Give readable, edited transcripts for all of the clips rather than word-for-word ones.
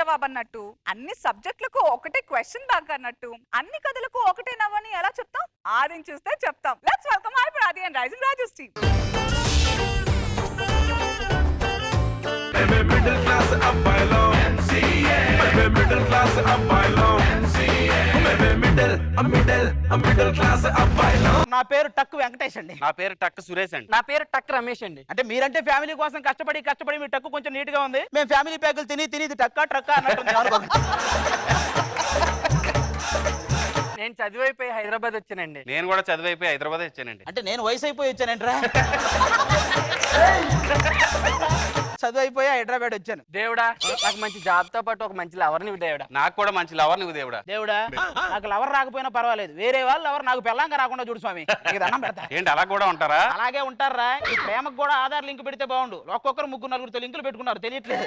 జవాబు అన్నట్టు, అన్ని సబ్జెక్టులకు ఒకటే క్వశ్చన్ బ్యాంక్ అన్నట్టు, అన్ని కథలకు ఒకటే నవ్వని ఎలా చెప్తాం? ఆదిని చూస్తే చెప్తాం. Let's welcome hi Aadi and rising Raju team. Middle class అబ్బాయిలో మిడిల్ క్లాస్ అబ్బాయిలో మిడిల్ క్లాస్ అబ్బాయిలో. నా పేరు టక్కు వెంకటేష్ అండి. నా పేరు టక్ సురేష్ అండి. నా పేరు టక్ రమేష్ అండి. అంటే మీరంటే ఫ్యామిలీ కోసం కష్టపడి మీ టక్కు కొంచెం నీట్ గా ఉంది. మేము ఫ్యామిలీ ప్యాకులు తిని ఇది టక్కా అన్నట్టు. నేను చదివైపోయి హైదరాబాద్ వచ్చానండి. నేను కూడా చదివైపోయి హైదరాబాద్ వచ్చానండి. అంటే నేను వయసు అయిపోయి వచ్చానంట్రా. చదువు అయిపోయి హైదరాబాద్ వచ్చాను. దేవుడా, నాకు మంచి జాబ్ తో పాటు ఒక మంచి లవర్ ని దేవుడా. నాకు కూడా మంచి లవర్ నువ్వు దేవుడా. దేవుడా, నాకు లవర్ రాకపోయినా పర్వాలేదు, వేరే వాళ్ళు లవర్ నాకు పెళ్ళంగా రాకుండా చూడు స్వామి. నీకు దండం పెడతా. ఏంటి అలా కూడా ఉంటారా? అలాగే ఉంటారా? ఈ ప్రేమకు కూడా ఆధార్ లింక్ పెడితే బాగుండు. ఒక్కొక్కరు 3-4 లింకులు పెట్టుకున్నారు, తెలియట్లేదు.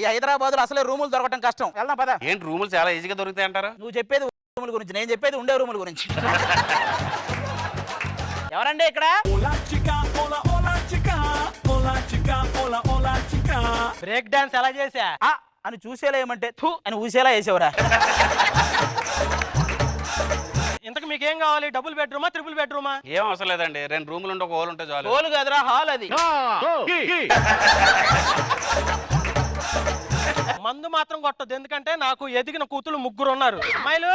ఈ హైదరాబాద్ లో అసలే రూములు దొరకటం కష్టం. వెళ్దాం పద. ఏంటి రూములు చాలా ఈజీగా దొరుకుతాయి అంటారా? నువ్వు చెప్పేది రూముల గురించి, నేను చెప్పేది ఉండే రూముల గురించి. ఎవరండి ఇక్కడ? బ్రేక్ డాన్స్ ఎలా చేసా అని చూసేలా ఏమంటే థూ అని ఊసేలా వేసేవరా? ఇంతకు మీకేం కావాలి? డబుల్ బెడ్రూమా, ట్రిపుల్ బెడ్రూమా? ఏం అవసరం లేదండి, 2 రూములు ఉంటే ఒక హోల్ ఉంటే చాలు. హోల్ కాదురా, హాల్ అది. మందు మాత్రం కొట్టదు, ఎందుకంటే నాకు ఎదిగిన కూతులు 3 ఉన్నారు. అమ్మాయిలు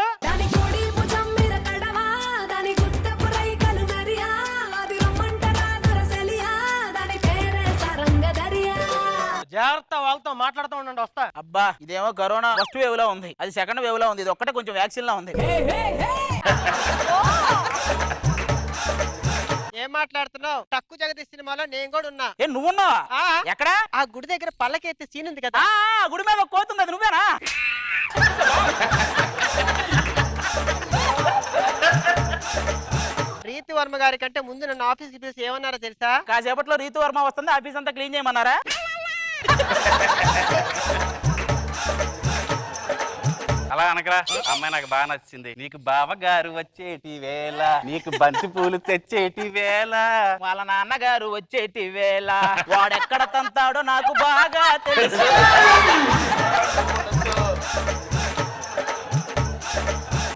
జాగ్రత్త, వాళ్ళతో మాట్లాడుతూ ఉండండి. వస్తా. అబ్బా, ఇదేమో కరోనా ఫస్ట్ వేవ్ లా ఉంది, అది సెకండ్ వేవ్ లా ఉంది, ఇది ఒక్కటే కొంచెం వ్యాక్సిన్ లా ఉంది. ఏం మాట్లాడుతున్నావు? తక్కువ జగదీష్ సినిమాలో నేను కూడా ఉన్నా. ఏ నువ్వున్నావా? ఎక్కడ? ఆ గుడి దగ్గర పల్లకెత్తే సీన్ ఉంది కదా. గుడి మీద కోతుంది, అది నువ్వేనా? రీతి వర్మ గారి కంటే ముందు నన్ను ఆఫీస్ కి పిలిచి ఏమన్నారో తెలుసా? కాసేపట్లో రీతు వర్మ వస్తుంది, ఆఫీస్ అంతా క్లీన్ చేయమన్నారా? అలా అనకరా. అమ్మాయి నాకు బాగా నచ్చింది. నీకు బావగారు వచ్చేటి వేళ, నీకు బంతి పూలు తెచ్చేటి వేళ, వాళ్ళ నాన్నగారు వచ్చేటి వేళ, వాడెక్కడ తంతాడో నాకు బాగా తెలుసు.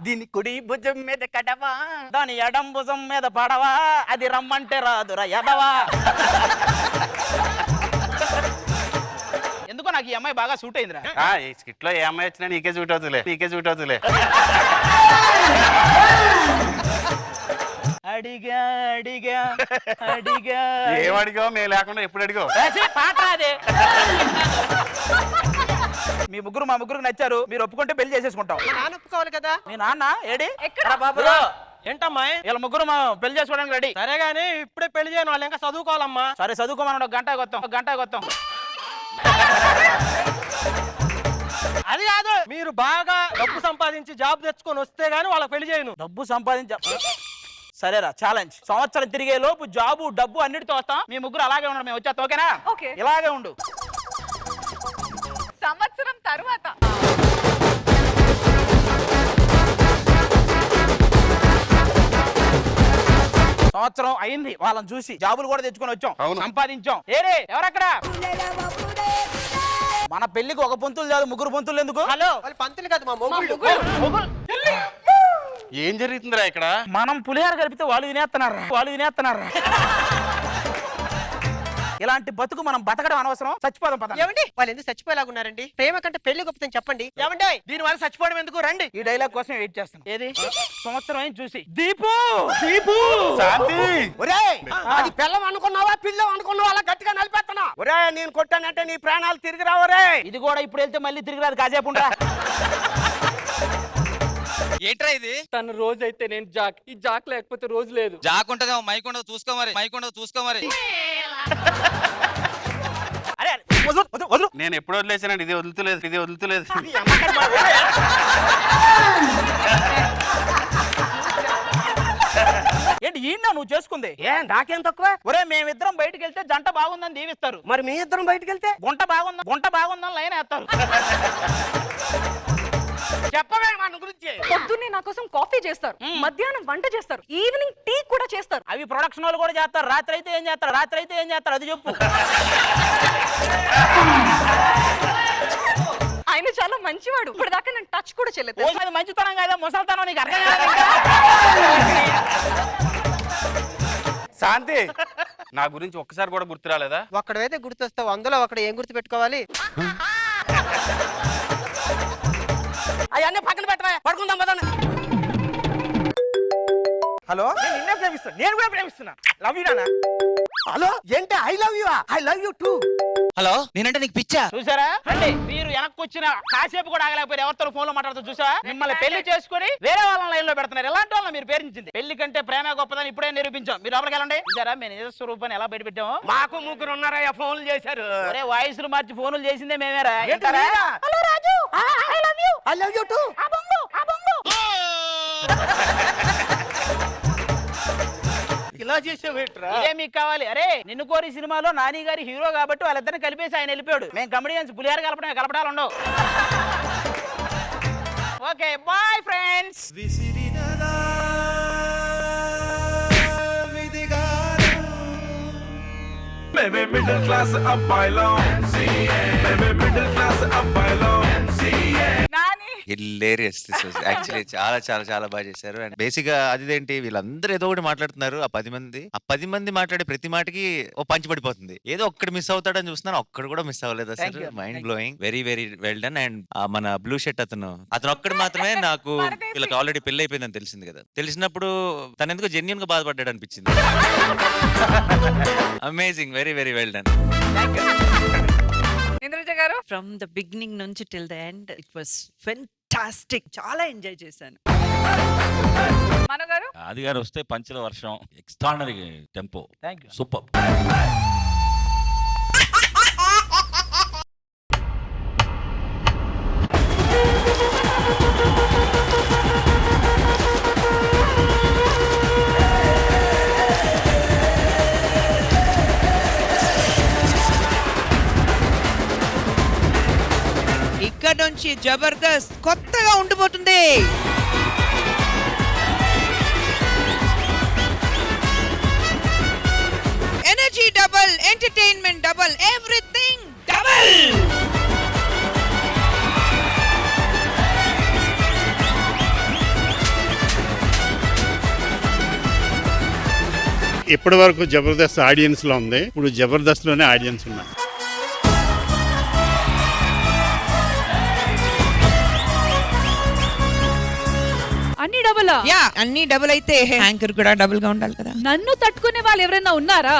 దీని కుడి భుజం మీద కడవా, దాని ఎడం భుజం మీద పడవా, అది రమ్మంటే రాదురా ఎదవా. ఎందుకో నాకు ఈ అమ్మాయి బాగా సూట్ అయిందిరా. ఈ స్కిట్ లో ఏ అమ్మాయి వచ్చినా నీకే సూట్ అవుతులే. అడిగా అడిగా అడిగా ఏం అడిగావు? మేము లేకుండా ఎప్పుడు అడిగావు? పాట రాదే. మీ ముగ్గురు మా ముగ్గురు నచ్చారు, మీరు ఒప్పుకుంటే పెళ్లి చేసేసుకుంటాం. మా నాన్న ఒప్పుకోవాలి కదా. మీ నాన్న ఏడి? ఎక్కడ బాబు? ఏంటమ్మాయి? వీళ్ళ ముగ్గురు మా పెళ్లి చేసుకోవడానికి రెడీ. సరే గానీ ఇప్పుడే పెళ్లి చేయను, వాళ్ళు ఇంకా చదువుకోవాలమ్మా. సరే చదువుకోమన్నాడు, ఒక గంట కొత్తాం. అది కాదు, మీరు బాగా డబ్బు సంపాదించి జాబ్ తెచ్చుకొని వస్తే గానీ వాళ్ళకి పెళ్లి చేయను. డబ్బు సంపాదించా సరేరా, ఛాలెంజ్. సంవత్సరం తిరిగే లోపు జాబు డబ్బు అన్నిటితో వస్తాం. మీ ముగ్గురు అలాగే ఉండడం, మేము వచ్చేస్తాం. ఓకేనా? ఓకే. ఇలాగే ఉండు. సంవత్సరం తరువాత సంవత్సరం అయింది వాళ్ళని చూసి, జాబులు కూడా తెచ్చుకొని వచ్చాం, అవును. సంపాదించాం. ఏరే ఎవరక్కడ? మన పెళ్లికి ఒక పొంతులు చాలు, 3 పొంతులు ఎందుకు? హలో, వాళ్ళు పంతులు కాదు, మా మొగుళ్ళు. ఏం జరుగుతుందిరా ఇక్కడ? మనం పులిహార కలిపితే వాళ్ళు తినేస్తున్నారు. ఇలాంటి బతుకు మనం బతకడం అనవసరం, చచ్చిపోదాం పద. ఏమండి, వాళ్ళు ఎందుకు చచ్చిపోయేలాగున్నారండి? ప్రేమ కంటే పెళ్లి గొప్పదని చెప్పండి. ఏమండి, దీని వల్ల చచ్చిపోవడం ఎందుకు? రండి. ఈ డైలాగ్ కోసం వెయిట్ చేస్తాను. ఏది? సంవత్సరం అయింది చూసి. దీపు శాంతి, ఒరేయ్, అది పిల్లం అనుకున్నావా పిల్లం అనుకున్నావా? అలా గట్టిగా నలిపేస్తున్నా. ఒరే, నేను కొట్టానంటే నీ ప్రాణాలు తిరిగి రావరే. ఇది కూడా ఇప్పుడు వెళ్తే మళ్ళీ తిరిగి రాదు, కాసేపు ఉండరా. ఏంట్రా ఇది? తను రోజు అయితే నేను జాక్, ఈ జాక్ లేకపోతే రోజు లేదు. జాక్ ఉంటదేమో, మైక్ ఉండదు చూసుకో మరి. అరే వదులు. నేను ఎప్పుడు వదిలేసానండి, ఇది వదులుతలేదు. ఏంటి ఈయన నువ్వు చేసుకుంది? ఏ నాకేం తక్కువ? ఒరే, మేమిద్దరం బయటికి వెళ్తే జంట బాగుందని దీవిస్తారు, మరి మీ ఇద్దరం బయటికి వెళ్తే గుంట బాగుందని లైన్ వేస్తారు. చెప్పవే మన గురించి. పొద్దున్నే పొద్దున్నే నా కోసం కాఫీ చేస్తారు, మధ్యాహ్నం వంట చేస్తారు, ఈవినింగ్ టీ కూడా చేస్తారు. అవి ప్రొడక్షన్ వాళ్ళు కూడా చేస్తారు. రాత్రి అయితే ఏం చేస్తారు, రాత్రి అయితే ఏం చేస్తారు అది చెప్పు. ఆయన చాలా మంచివాడు. ఇప్పుడు దాకా నేను టచ్ కూడా చేయలేదు. ఓ, అది మంచితనం కాదా, ముసల్తనం, నీకు అర్థం కాదు ఇంకా? శాంతి నా గురించి ఒక్కసారి కూడా గుర్తు రాలేదా? ఒక్కడైతే గుర్తొస్తావు, అందులో ఒకడు ఏం గుర్తు పెట్టుకోవాలి? అవన్నీ పక్కన పెట్టవా, పడుకుందాం పదండి. హలో, నేను నిన్నే ప్రేమిస్తున్నా, నేను కూడా ప్రేమిస్తున్నా. లవ్ యూ నాన్న. హలో, ఏంటి I love you, I love you two. Hello నేనంటే నీకు పిచ్చా? చూసారా అంటే మీరు వెనక్కి వచ్చిన కాసేపు కూడా ఆగలేకపోయారు, ఎవరితో ఫోన్ లో మాట్లాడుతూ చూసావా? మిమ్మల్ని పెళ్లి చేసుకుని వేరే వాళ్ళని లైన్ లో పెడుతున్నారు. ఎలాంటి వాళ్ళని మీరు పేరించింది? పెళ్లి కంటే ప్రేమ గొప్పదని ఇప్పుడే నిరూపించాం. మీరు లోపలికి వెళ్ళండి. చూసారా మేము నిజ స్వరూపాన్ని ఎలా బయట పెట్టాము? మాకు ముగ్గురు ఉన్నారయ్యా, ఫోన్లు చేశారు. ఒరే వాయిస్లు మార్చి ఫోన్లు చేసిందే మేమేరా. ఏంటి మీరా? Hello Raju, I love you. I love you too. ఇలా చేసేవేట్రా? ఇదే మీకు కావాలి? అరే నిన్ను కోరి సినిమాలో నాని గారి హీరో కాబట్టి వాళ్ళిద్దరిని కలిపేసి ఆయన వెళ్ళిపోయాడు. మేము కమెడియన్స్ పులిహార కలపడాలు ఉండవు. Okay bye friends. Baby, middle class అబ్బాయిలో Baby, middle class అబ్బాయిలో నాని హిలేరియస్. యాక్చువల్లీ చాలా చాలా చాలా బాగా చేశారు. అండ్ బేసిక్ గా అదేంటి వీళ్ళందరూ ఏదో ఒకటి మాట్లాడుతున్నారు. ఆ 10 మంది మాట్లాడే ప్రతి మాటకి ఓ పంచి పడిపోతుంది. ఏదో ఒక్కటి మిస్ అవుతాడని చూస్తున్నాను, ఒక్కడు కూడా మిస్ అవ్వలేదు Thank అసలు. you. Mind blowing, very very well done. And మన బ్లూ షర్ట్ అతను ఒక్కడు మాత్రమే నాకు పరదేశి. వీళ్ళకి ఆల్రెడీ పెళ్లి అయిపోయిందని తెలిసింది కదా. తెలిసినప్పుడు తను ఎందుకో జెన్యున్ గా బాధపడ్డాడు అనిపించింది. Amazing, very very well done. Indraja గారు, ఫ్రమ్ ద బిగినింగ్ నుంచి till the end it was fantastic. చాలా ఎంజాయ్ చేశాను. మను గారు, అది గారు వస్తే పంచుల వర్షం, extraordinary tempo, thank you. Super. ఇక్కడ నుంచి జబర్దస్త్ కొత్తగా ఉండిపోతుంది. Energy double, entertainment double, everything double. ఇప్పటి వరకు జబర్దస్త్ ఆడియన్స్ లో ఉంది, ఇప్పుడు జబర్దస్త్ లోనే ఆడియన్స్ ఉన్నారు. అన్ని డబులా? యా అన్ని డబుల్ అయితే యాంకర్ కూడా డబుల్ గా ఉండాలి కదా. నన్ను తట్టుకునే వాళ్ళు ఎవరైనా ఉన్నారా?